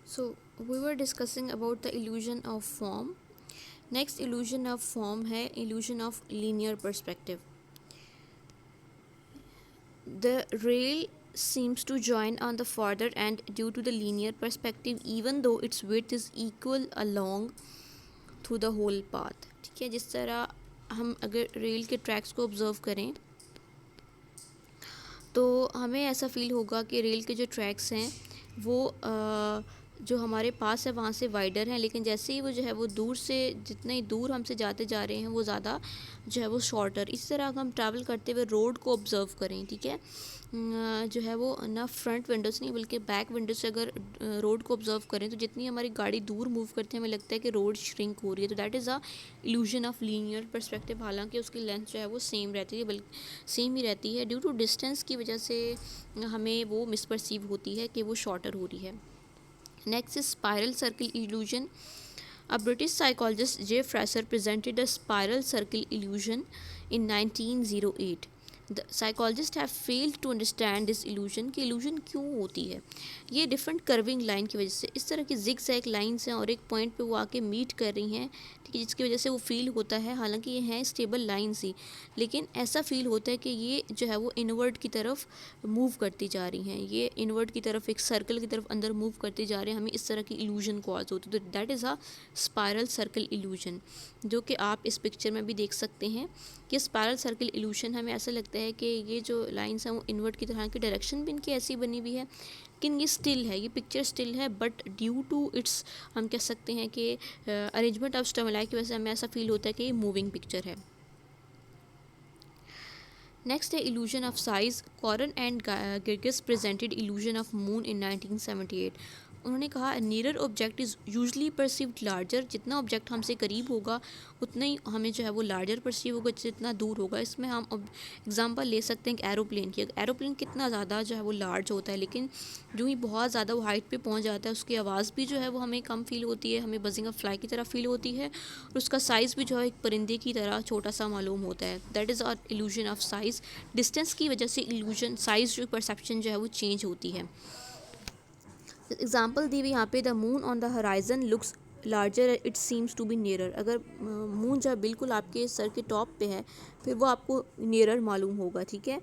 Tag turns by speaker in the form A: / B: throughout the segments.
A: So we were discussing about the illusion of form. Next illusion of form है illusion of linear perspective. The rail seems to join on the farther end due to the linear perspective even though its width is equal along through the whole path. ठीक है, जिस तरह हम अगर rail के tracks को observe करें तो हमें ऐसा फील होगा कि रेल के जो ट्रैक्स हैं वो जो हमारे पास है वहाँ से वाइडर हैं, लेकिन जैसे ही वो जो है वो दूर से जितना ही दूर हमसे जाते जा रहे हैं वो ज़्यादा जो है वो शॉर्टर। इस तरह अगर हम ट्रैवल करते हुए रोड को ऑब्ज़र्व करें, ठीक है, जो है वो ना फ्रंट विंडो से नहीं बल्कि बैक विंडो से अगर रोड को ऑब्ज़र्व करें तो जितनी हमारी गाड़ी दूर मूव करती है हमें लगता है कि रोड श्रिंक हो रही है। तो that is a illusion of linear perspective. हालांकि उसकी लेंथ जो है वो सेम रहती है, बल्कि सेम ही रहती है, ड्यू टू डिस्टेंस की वजह से हमें वो मिसपर्सीव होती है कि वो शॉर्टर हो रही है। Next is spiral circle illusion. A British psychologist J. Fraser presented a spiral circle illusion in 1908. The psychologists have failed to understand this illusion कि illusion क्यों होती है। ये डिफरेंट कर्विंग लाइन की वजह से, इस तरह की जिग जैग लाइन्स हैं और एक पॉइंट पे वो आके मीट कर रही हैं, ठीक है, जिसकी वजह से वो फील होता है, हालांकि ये हैं स्टेबल लाइन्स ही, लेकिन ऐसा फील होता है कि ये जो है वो इनवर्ड की तरफ मूव करती जा रही हैं, ये इनवर्ड की तरफ एक सर्कल की तरफ अंदर मूव करती जा रहे हैं, हमें इस तरह की इल्यूजन कॉज होती है। तो that is a spiral circle illusion, जो कि आप इस पिक्चर में भी देख सकते हैं कि स्पायरल सर्कल इल्यूशन हमें ऐसा लगता है कि ये जो लाइंस हैं वो इनवर्ट की तरह की, डायरेक्शन भी इनकी ऐसी बनी हुई है, लेकिन ये स्टिल है, ये पिक्चर स्टिल है, बट ड्यू टू इट्स हम कह सकते हैं कि अरेंजमेंट ऑफ स्टिमुलाई की वजह से हमें ऐसा फील होता है कि ये मूविंग पिक्चर है। नेक्स्ट है illusion of size. Coren and Girgus presented illusion of moon in 1978. उन्होंने कहा near object is usually perceived larger. जितना ऑब्जेक्ट हमसे करीब होगा उतना ही हमें जो है वो लार्जर परसीव होगा जितना दूर होगा। इसमें हम एग्जांपल ले सकते हैं एरोप्लेन की। एरोप्लेन कितना ज़्यादा जो है वो लार्ज होता है, लेकिन जो ही बहुत ज़्यादा वो हाइट पे पहुंच जाता है उसकी आवाज़ भी जो है वो हमें कम फील होती है, हमें बजिंग ऑफ फ्लाई की तरह फील होती है, और उसका साइज़ भी जो है एक परिंदे की तरह छोटा सा मालूम होता है। That is are illusion of size. Distance की वजह से इल्यूजन साइज़ जो परसेप्शन जो है वो चेंज होती है। एग्जाम्पल दी हुई यहाँ पे, the moon on the horizon looks larger it seems to be nearer. अगर मून जब बिल्कुल आपके सर के टॉप पे है फिर वो आपको नियरर मालूम होगा, ठीक है.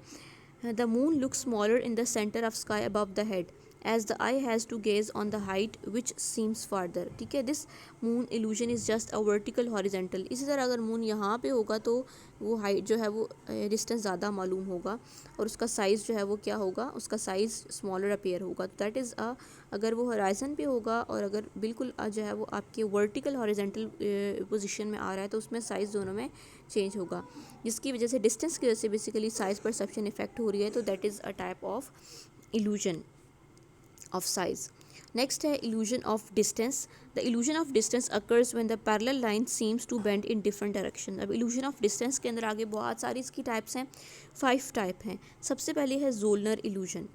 A: The moon looks smaller in the centre of sky above the head as the eye has to gaze on the height which seems farther. ठीक है, this moon illusion is just a vertical horizontal. इसी तरह अगर moon यहाँ पे होगा तो वो हाइट जो है वो डिस्टेंस ज़्यादा मालूम होगा और उसका साइज़ जो है वो क्या होगा, उसका साइज़ स्मॉलर अपेयर होगा. तो दैट इज़ अगर वो हॉराइजन पे होगा और अगर बिल्कुल जो है वो आपके वर्टिकल हॉरिजेंटल पोजीशन में आ रहा है तो उसमें साइज़ दोनों में चेंज होगा, जिसकी वजह से डिस्टेंस की वजह से बेसिकली साइज़ परसेप्शन इफेक्ट हो रही है. तो that is a type of illusion of size. Next है illusion of distance. The illusion of distance occurs when the parallel line seems to bend in different direction. अब illusion of distance के अंदर आगे बहुत सारी इसकी टाइप्स हैं, 5 type हैं. सबसे पहले है जोलनर illusion.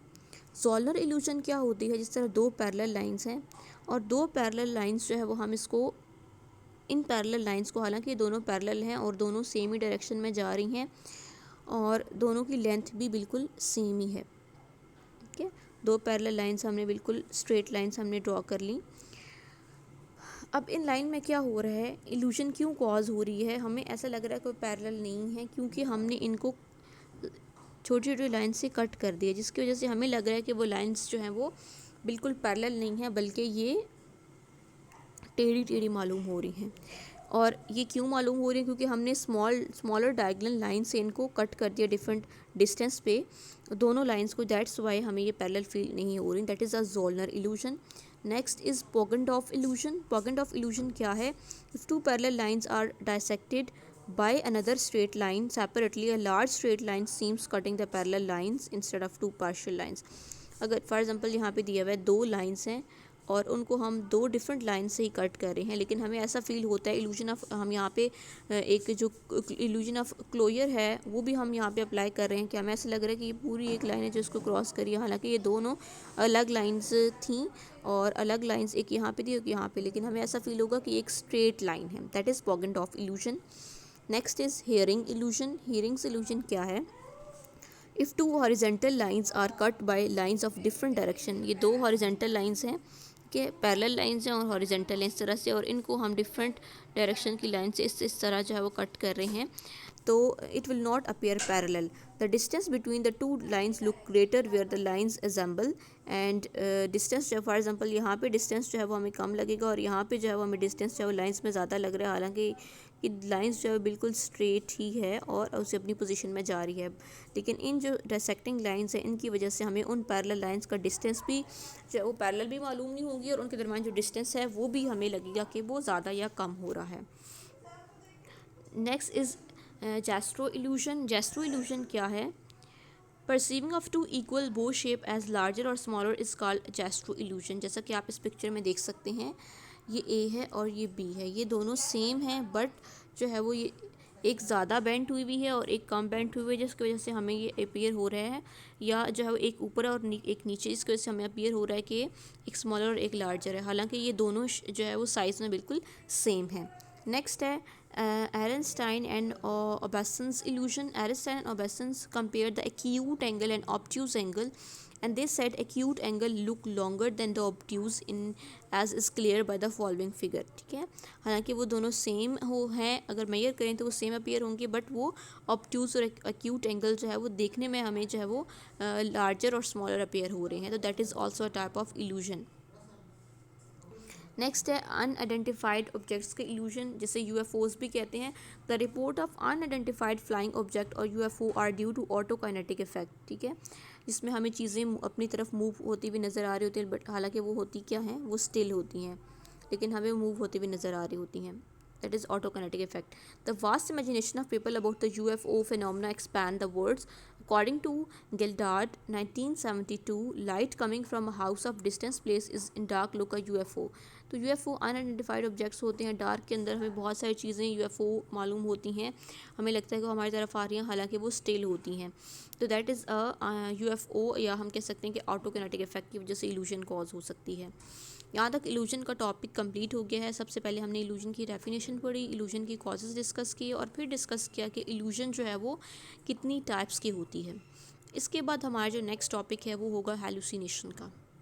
A: जोलनर illusion क्या होती है, जिस तरह दो पैरेलल लाइंस हैं और दो पैरेलल लाइंस जो है वो हम इसको इन पैरेलल लाइंस को, हालांकि ये दोनों पैरेलल हैं और दोनों सेम ही डायरेक्शन में जा रही हैं और दोनों की लेंथ भी बिल्कुल सेम ही है, ठीक है. दो पैरेलल लाइंस हमने बिल्कुल स्ट्रेट लाइंस हमने ड्रॉ कर ली. अब इन लाइन में क्या हो रहा है, इल्यूजन क्यों कॉज हो रही है, हमें ऐसा लग रहा है कोई पैरेलल नहीं है क्योंकि हमने इनको छोटी छोटी लाइन से कट कर दिया, जिसकी वजह से हमें लग रहा है कि वो लाइंस जो हैं वो बिल्कुल पैरेलल नहीं है बल्कि ये टेढ़ी टेढ़ी मालूम हो रही हैं. और ये क्यों मालूम हो रही है, क्योंकि हमने स्मॉलर डायगोनल लाइन से इनको कट कर दिया डिफरेंट डिस्टेंस पे दोनों लाइंस को. दैट्स वाई हमें ये पैरेलल फील नहीं हो रही. That is a Zollner illusion. Next is Poggendorff illusion. Poggendorff illusion क्या है, if two parallel lines are dissected by another straight line separately a large straight line seems cutting the parallel lines instead of two partial lines. अगर for example यहाँ पे दिया हुआ है दो lines हैं और उनको हम दो डिफरेंट लाइन से ही कट कर रहे हैं, लेकिन हमें ऐसा फील होता है इल्यूजन ऑफ, हम यहाँ पे एक जो इल्यूजन ऑफ क्लोजर है वो भी हम यहाँ पे अप्लाई कर रहे हैं कि हमें ऐसा लग रहा है कि ये पूरी एक लाइन है जो इसको क्रॉस करी है, हालांकि ये दोनों अलग लाइंस थी और अलग लाइंस एक यहाँ पे थी एक यहाँ पे, लेकिन हमें ऐसा फील होगा कि एक स्ट्रेट लाइन है. That is Poggendorff illusion. Next is Hering illusion. Hering's illusion क्या है, if two horizontal lines are cut by lines of different direction. ये दो हॉरिजेंटल लाइंस हैं के पैरेलल लाइंस हैं और हॉरिजेंटल लाइंस तरह से, और इनको हम डिफरेंट डायरेक्शन की लाइन से इस तरह जो है वो कट कर रहे हैं, तो it will not appear parallel. The distance between the two lines look greater where the lines assemble, and distance जो फॉर एग्जांपल यहाँ पे डिस्टेंस जो है वो हमें कम लगेगा और यहाँ पे जो है वो हमें डिस्टेंस जो है वो लाइंस में ज़्यादा लग रहा है, हालांकि कि लाइंस जो है बिल्कुल स्ट्रेट ही है और उसे अपनी पोजीशन में जा रही है, लेकिन इन जो डायसेक्टिंग लाइंस हैं इनकी वजह से हमें उन पैरेलल लाइंस का डिस्टेंस भी जो है वो पैरेलल भी मालूम नहीं होगी और उनके दरमियान जो डिस्टेंस है वो भी हमें लगेगा कि वो ज़्यादा या कम हो रहा है. Next is Jastrow illusion. Jastrow illusion क्या है? Perceiving of two equal bow shape as larger और smaller is called Jastrow illusion. जैसा कि आप इस पिक्चर में देख सकते हैं, ये ए है और ये बी है, ये दोनों सेम हैं, बट जो है वो ये एक ज़्यादा बेंट हुई है और एक कम बेंट हुई है, जिसकी वजह से हमें ये अपीयर हो रहा है, या जो है वो एक ऊपर और एक नीचे, जिसकी वजह से हमें अपीयर हो रहा है कि एक स्मॉलर और एक लार्जर है, हालांकि ये दोनों जो है वो साइज़ में बिल्कुल सेम है. नेक्स्ट है Ehrenstein and Oberson's illusion. Ehrenstein and Oberson compared the acute angle and obtuse angle, and they said acute angle look longer than the obtuse in as is clear by the following figure. ठीक है, हालांकि वो दोनों same हो हैं, अगर major करें तो वो सेम अपीयर होंगे, बट वो ऑब्ट्यूज और एक्यूट एंगल जो है वो देखने में हमें जो है वो लार्जर और स्मॉलर अपीयर हो रहे हैं, तो that is also a type of illusion. Next है अनआइडेंटिफाइड ऑब्जेक्ट्स के इल्यूजन, जिसे यूएफओज भी कहते हैं. The report of unidentified flying object और UFO are due to autokinetic effect. ठीक है, जिसमें हमें चीज़ें अपनी तरफ मूव होती हुई नज़र आ रही होती हैं, बट हालांकि वो होती क्या हैं, वो स्टिल होती हैं, लेकिन हमें मूव होती हुई नज़र आ रही होती हैं. That is autokinetic effect. The vast imagination of people about the UFO phenomena expand the words. According to Gildard, 1972, light coming from a house of distant place is in dark look a UFO. तो UFO unidentified objects होते हैं, dark के अंदर हमें बहुत सारी चीज़ें UFO मालूम होती हैं, हमें लगता है कि वो हमारी तरफ आ रही हैं, हालांकि वो स्टिल होती हैं, तो दैट इज़ अ UFO, या हम कह सकते हैं कि ऑटोकिनेटिक इफेक्ट की वजह से इल्यूजन कॉज हो सकती है. यहाँ तक इल्यूजन का टॉपिक कंप्लीट हो गया है. सबसे पहले हमने इल्यूजन की डेफिनेशन पढ़ी, इल्यूजन की कॉजेज़ डिस्कस किए और फिर डिस्कस किया कि इल्यूजन जो है वो कितनी टाइप्स की होती है. इसके बाद हमारा जो नेक्स्ट टॉपिक है वो होगा हेलुसिनेशन का.